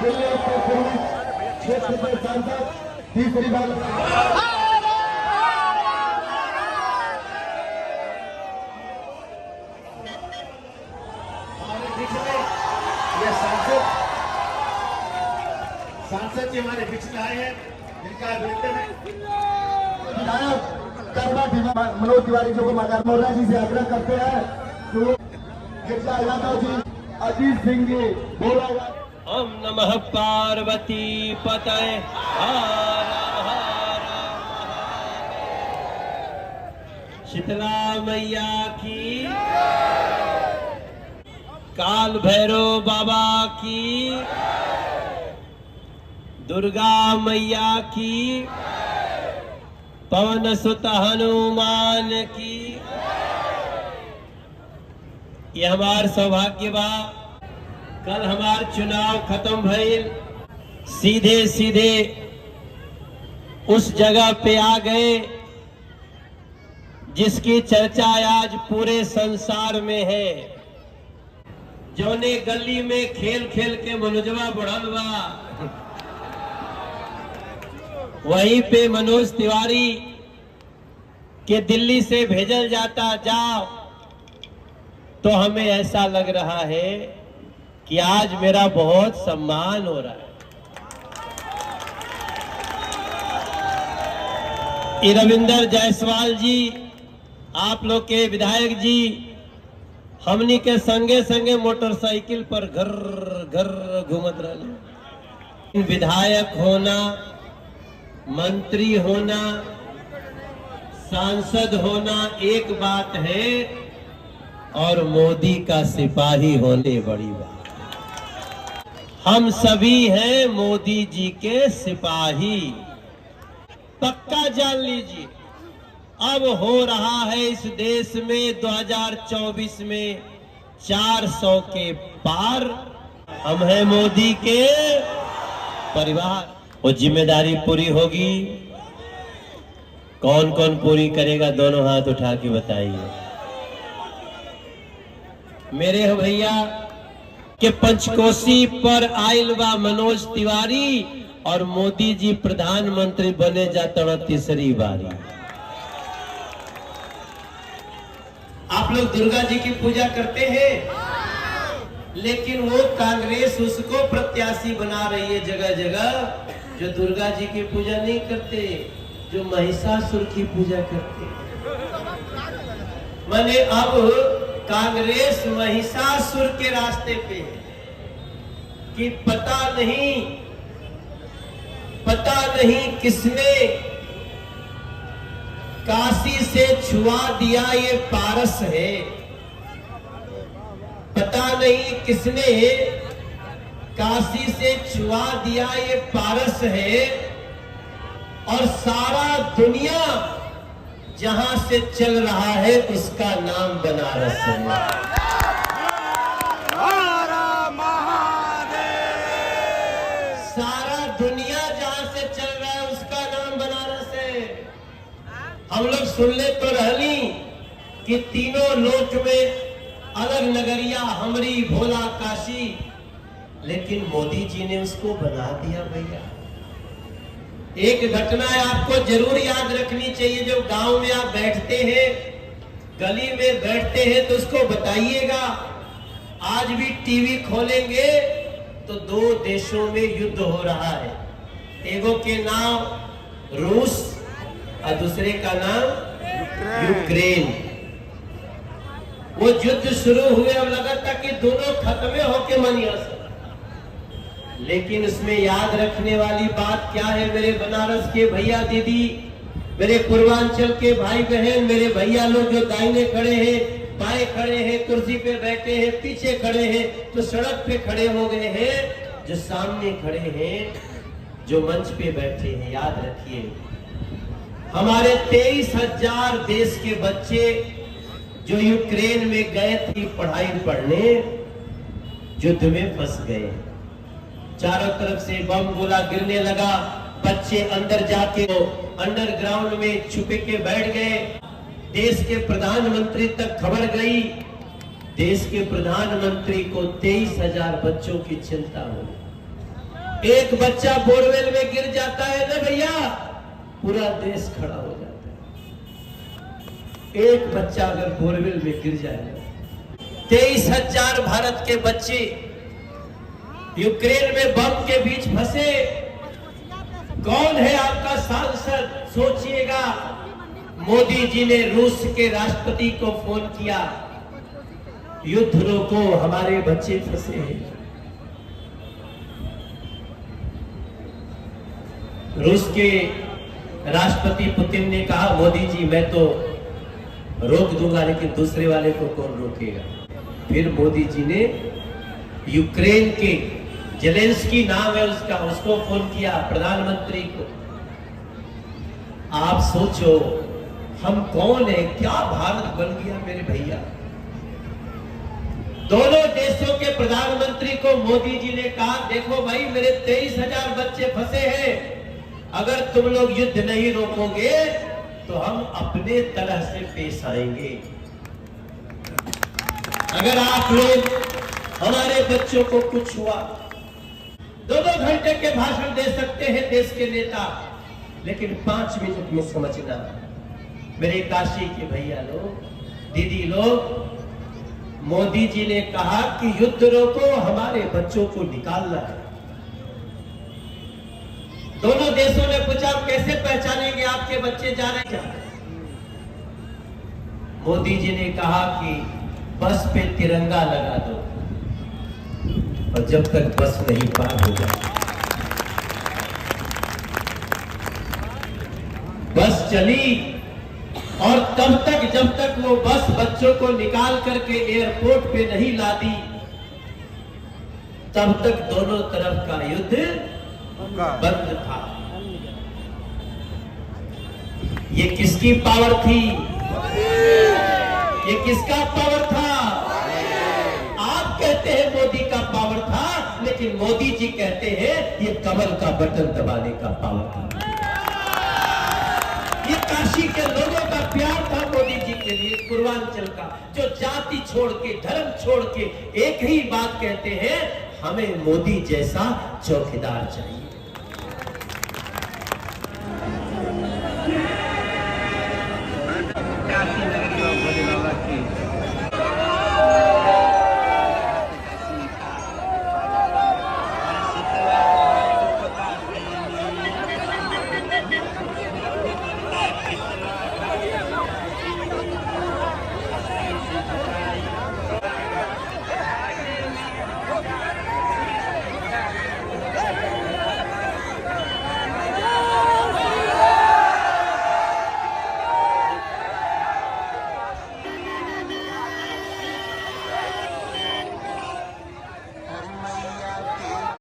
दिल्ली उत्तर पूर्वी क्षेत्र के सांसद तीसरी बार सांसद जी हमारे बीच में आए हैं, जिनका विधायक कर्मा मनोज तिवारी जी को मगर मौर्य जी से आग्रह करते हैं तो गिरजा यादव जी, अजीत सिंह जी बोला। ओम नमः पार्वती पतये हर हर शीतला मैया की, काल भैरव बाबा की, दुर्गा मैया की, पवन सुत हनुमान की। ये हमार सौभाग्य बा, कल हमार चुनाव खत्म भइल, सीधे सीधे उस जगह पे आ गए जिसकी चर्चा आज पूरे संसार में है। जौने गली में खेल खेल के मनोजवा बढ़ल बा, वहीं पे मनोज तिवारी के दिल्ली से भेजल जाता जाओ, तो हमें ऐसा लग रहा है कि आज मेरा बहुत सम्मान हो रहा है। रविंदर जायसवाल जी, आप लोग के विधायक जी, हमनी के संगे संगे मोटरसाइकिल पर घर घर घूमत रहे। विधायक होना, मंत्री होना, सांसद होना एक बात है, और मोदी का सिपाही होने बड़ी बात। हम सभी हैं मोदी जी के सिपाही, पक्का जान लीजिए। अब हो रहा है इस देश में 2024 में 400 के पार। हम हैं मोदी के परिवार। वो जिम्मेदारी पूरी होगी, कौन कौन पूरी करेगा? दोनों हाथ उठा के बताइए। मेरे हो भैया के पंचकोशी पर आयल बा मनोज तिवारी, और मोदी जी प्रधानमंत्री बने जाता तीसरी बारी। आप लोग दुर्गा जी की पूजा करते हैं, लेकिन वो कांग्रेस उसको प्रत्याशी बना रही है जगह जगह, जो दुर्गा जी की पूजा नहीं करते, जो महिषासुर की पूजा करते। माने अब कांग्रेस महिषासुर के रास्ते पे है कि पता नहीं किसने काशी से छुआ दिया ये पारस है। पता नहीं किसने काशी से छुआ दिया ये पारस है, और सारा दुनिया जहां से चल रहा है उसका नाम बनारस है। सारा दुनिया जहां से चल रहा है उसका नाम बनारस है। हम लोग सुन ले तो रहली कि तीनों लोक में अलग नगरिया हमरी भोला काशी, लेकिन मोदी जी ने उसको बना दिया भैया। एक घटना आपको जरूर याद रखनी चाहिए। जब गांव में आप बैठते हैं, गली में बैठते हैं, तो उसको बताइएगा। आज भी टीवी खोलेंगे तो दो देशों में युद्ध हो रहा है। एगो के नाम रूस और दूसरे का नाम यूक्रेन। वो युद्ध शुरू हुए, अब लगा था कि दोनों खत्म होके मनिया से। लेकिन उसमें याद रखने वाली बात क्या है मेरे बनारस के भैया दीदी, मेरे पूर्वांचल के भाई बहन, मेरे भैया लोग जो दाहिने खड़े हैं, बाएं खड़े हैं, कुर्सी पे बैठे हैं, पीछे खड़े हैं, तो सड़क पे खड़े हो गए हैं, जो सामने खड़े हैं, जो मंच पे बैठे हैं। याद रखिए, हमारे 23,000 देश के बच्चे जो यूक्रेन में गए थे पढ़ाई पढ़ने, युद्ध में फंस गए। चारों तरफ से बम गोला गिरने लगा, बच्चे अंदर जाके अंडरग्राउंड में छुपे के बैठ गए। देश के प्रधानमंत्री तक खबर गई। देश के प्रधानमंत्री को 23,000 बच्चों की चिंता हुई। एक बच्चा बोरवेल में गिर जाता है ना भैया, पूरा देश खड़ा हो जाता है। एक बच्चा अगर बोरवेल में गिर जाए, 23,000 भारत के बच्चे यूक्रेन में बम के बीच फंसे। कौन है आपका सांसद? सोचिएगा। मोदी जी ने रूस के राष्ट्रपति को फोन किया, युद्ध रोको, हमारे बच्चे फंसे हैं। रूस के राष्ट्रपति पुतिन ने कहा, मोदी जी मैं तो रोक दूंगा, लेकिन दूसरे वाले को कौन रोकेगा। फिर मोदी जी ने यूक्रेन के जेलेंस्की नाम है उसका, उसको फोन किया, प्रधानमंत्री को। आप सोचो हम कौन है, क्या भारत बन गया मेरे भैया। दोनों देशों के प्रधानमंत्री को मोदी जी ने कहा, देखो भाई मेरे 23,000 बच्चे फंसे हैं, अगर तुम लोग युद्ध नहीं रोकोगे तो हम अपने तरह से पेश आएंगे। अगर आप लोग हमारे बच्चों को कुछ हुआ, 2-2 घंटे के भाषण दे सकते हैं देश के नेता, लेकिन 5 मिनट में समझना। मेरे काशी के भैया लोग, दीदी लोग, मोदी जी ने कहा कि युद्ध रोको, हमारे बच्चों को निकालना है। दोनों देशों ने पूछा कैसे पहचानेंगे आपके बच्चे जा रहे हैं। मोदी जी ने कहा कि बस पे तिरंगा लगा दो, और जब तक बस नहीं पार हो जाए, बस चली, और तब तक जब तक वो बस बच्चों को निकाल करके एयरपोर्ट पे नहीं ला दी, तब तक दोनों तरफ का युद्ध बंद था। ये किसकी पावर थी? ये किसका पावर था? आप कहते हैं मोदी का पावर था, लेकिन मोदी जी कहते हैं ये कमल का बटन दबाने का पावर था। ये काशी के लोगों का प्यार था मोदी जी के लिए, पूर्वांचल का, जो जाति छोड़ के, धर्म छोड़ के एक ही बात कहते हैं, हमें मोदी जैसा चौकीदार चाहिए।